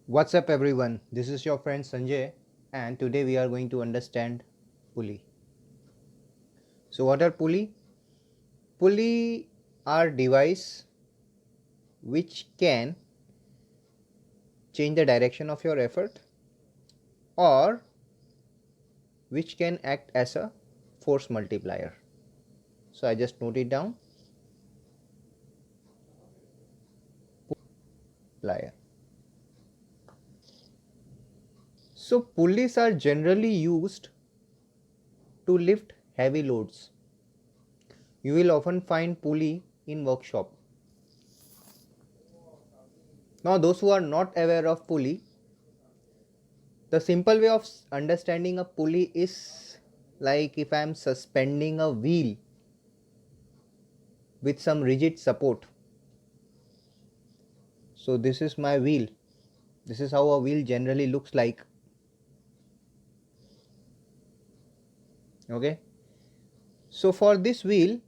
What's up everyone, this is your friend Sanjay and today we are going to understand pulley. So what are pulley? Pulley are device which can change the direction of your effort or which can act as a force multiplier. So I just note it down, plier. So pulleys are generally used to lift heavy loads. You will often find pulley in workshop. Now those who are not aware of pulley, the simple way of understanding a pulley is like if I am suspending a wheel with some rigid support. So this is my wheel. This is how a wheel generally looks like. Okay. So for this wheel,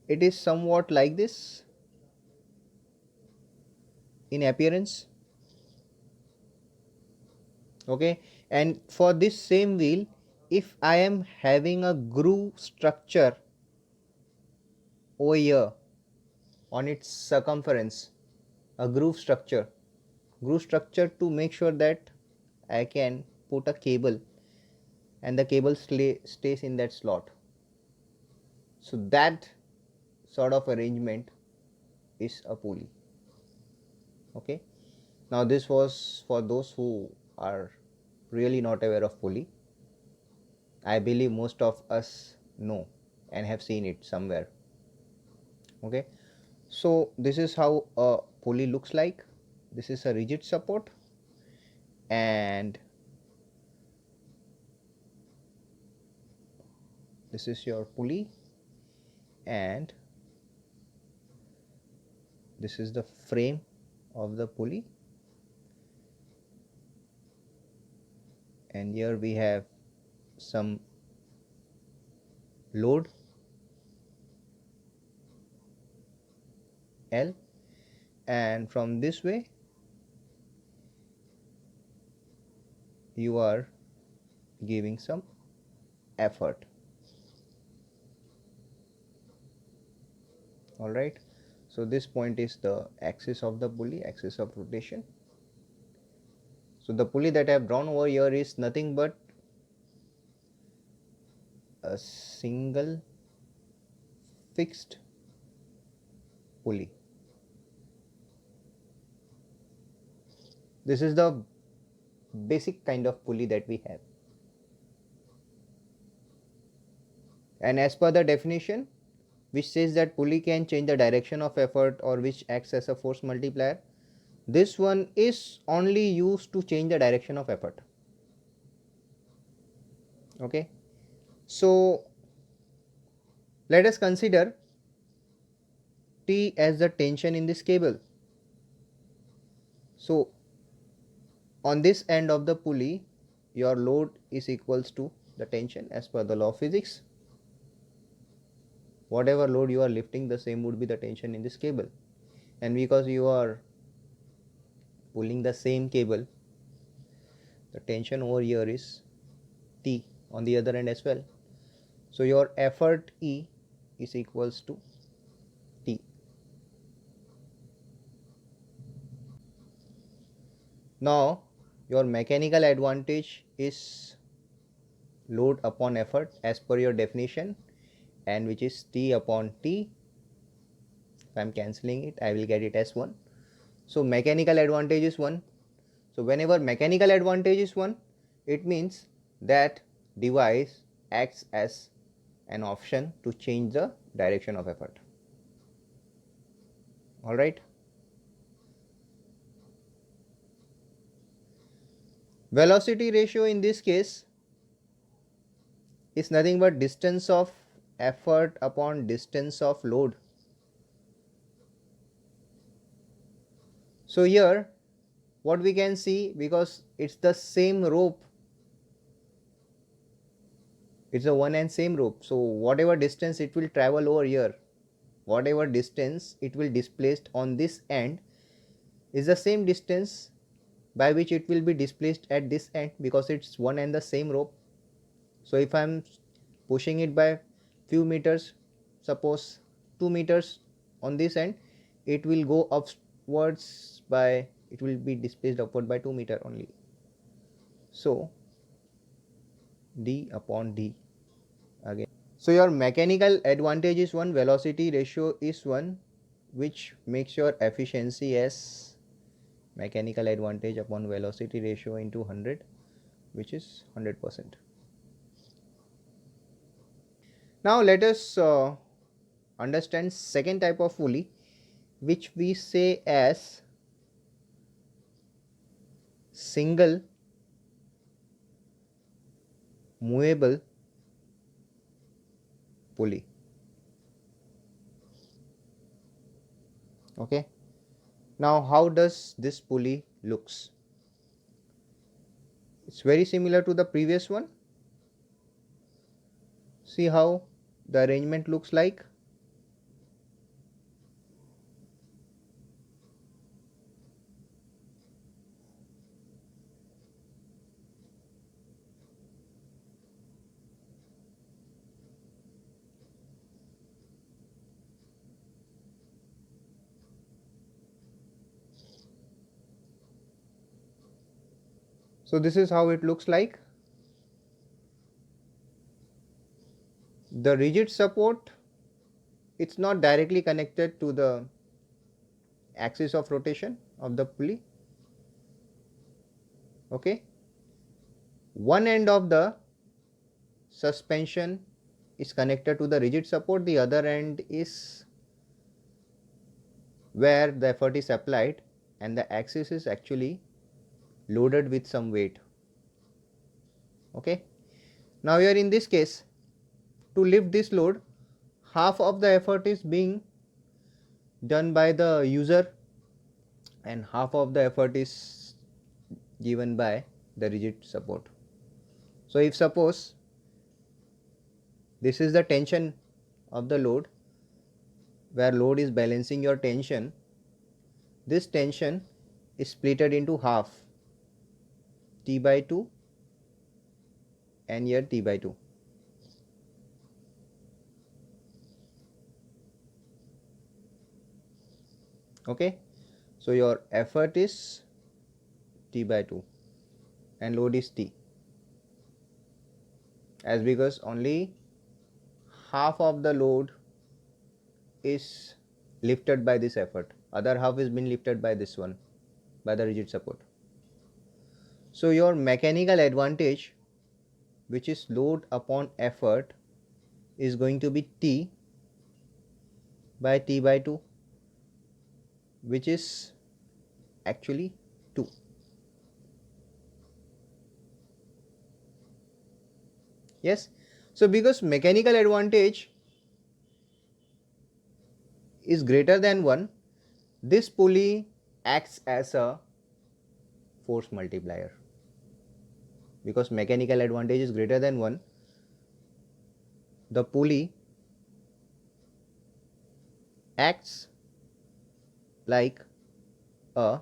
it is somewhat like this in appearance. Okay. And for this same wheel, if I am having a groove structure over here on its circumference, a groove structure to make sure that I can put a cable and the cable stays in that slot. So that sort of arrangement is a pulley. Okay. Now this was for those who are really not aware of pulley. I believe most of us know and have seen it somewhere. Okay. So this is how a pulley looks like. This is a rigid support and this is your pulley and this is the frame of the pulley, and here we have some load L, and from this way you are giving some effort. All right. So this point is the axis of the pulley, axis of rotation. So the pulley that I have drawn over here is nothing but a single fixed pulley. This is the basic kind of pulley that we have. And as per the definition, which says that pulley can change the direction of effort or which acts as a force multiplier, this one is only used to change the direction of effort. Okay. So let us consider T as the tension in this cable. So on this end of the pulley, your load is equals to the tension as per the law of physics. Whatever load you are lifting, the same would be the tension in this cable. And because you are pulling the same cable, the tension over here is T on the other end as well. So your effort E is equals to T. Now your mechanical advantage is load upon effort as per your definition, and which is T upon T. If I am cancelling it, I will get it as 1. So mechanical advantage is 1. So whenever mechanical advantage is 1, it means that device acts as an option to change the direction of effort. All right. Velocity ratio in this case is nothing but distance of effort upon distance of load. So here what we can see, because it's the same rope, it's a one and same rope, so whatever distance it will travel over here, whatever distance it will displaced on this end, is the same distance by which it will be displaced at this end, because it's one and the same rope. So if I am pushing it by few meters, suppose 2 meters on this end, it will go upwards by, it will be displaced upward by 2 meter only. So d upon d again. So your mechanical advantage is 1, velocity ratio is 1, which makes your efficiency as mechanical advantage upon velocity ratio into 100, which is 100%. Now let us understand second type of pulley, which we say as single movable pulley. Okay. Now how does this pulley looks? It's very similar to the previous one. See how the arrangement looks like. So this is how it looks like. The rigid support, it's not directly connected to the axis of rotation of the pulley. Okay. One end of the suspension is connected to the rigid support, the other end is where the effort is applied, and the axis is actually loaded with some weight. Okay. Now here in this case, to lift this load, half of the effort is being done by the user and half of the effort is given by the rigid support. So if suppose this is the tension of the load, where load is balancing your tension, this tension is splitted into half, T by 2 and here T by 2. Okay. So your effort is T by 2 and load is T, as because only half of the load is lifted by this effort, other half is been lifted by this one, by the rigid support. So your mechanical advantage, which is load upon effort, is going to be T by T by 2, which is actually 2. Yes. So because mechanical advantage is greater than 1, this pulley acts as a force multiplier. Because mechanical advantage is greater than 1, the pulley acts like a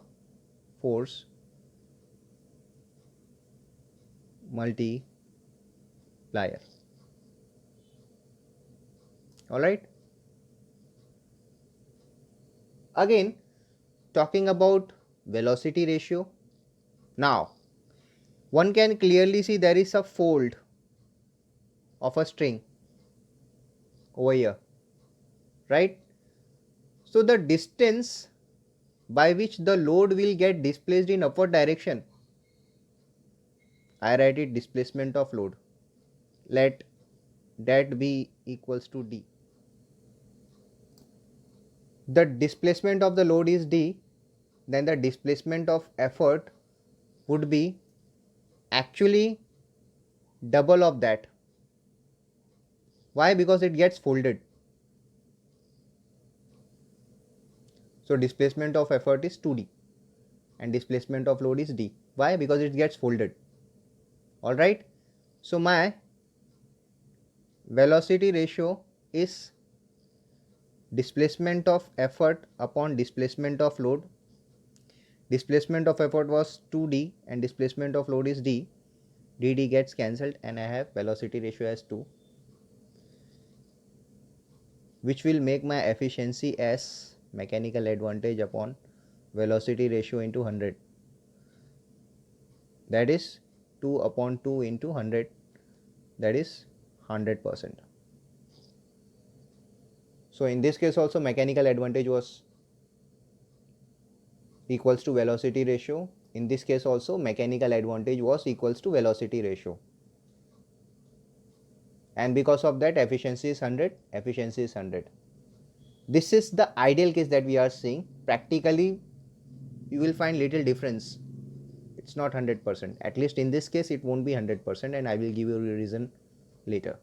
force multiplier. Alright. Again, talking about velocity ratio. Now, one can clearly see there is a fold of a string over here, right? So the distance by which the load will get displaced in upward direction, I write it displacement of load. Let that be equals to d. The displacement of the load is d, then the displacement of effort would be actually double of that. Why? Because it gets folded. So displacement of effort is 2d and displacement of load is d. Why? Because it gets folded. Alright. So my velocity ratio is displacement of effort upon displacement of load, Displacement of effort was 2d and displacement of load is d. dd gets cancelled and I have velocity ratio as 2, which will make my efficiency as mechanical advantage upon velocity ratio into 100. That is 2 upon 2 into 100, that is 100%. So in this case also mechanical advantage was equals to velocity ratio. In this case also mechanical advantage was equals to velocity ratio. And because of that efficiency is 100, efficiency is 100. This is the ideal case that we are seeing. Practically you will find little difference. It's not 100%. At least in this case it won't be 100%, and I will give you a reason later.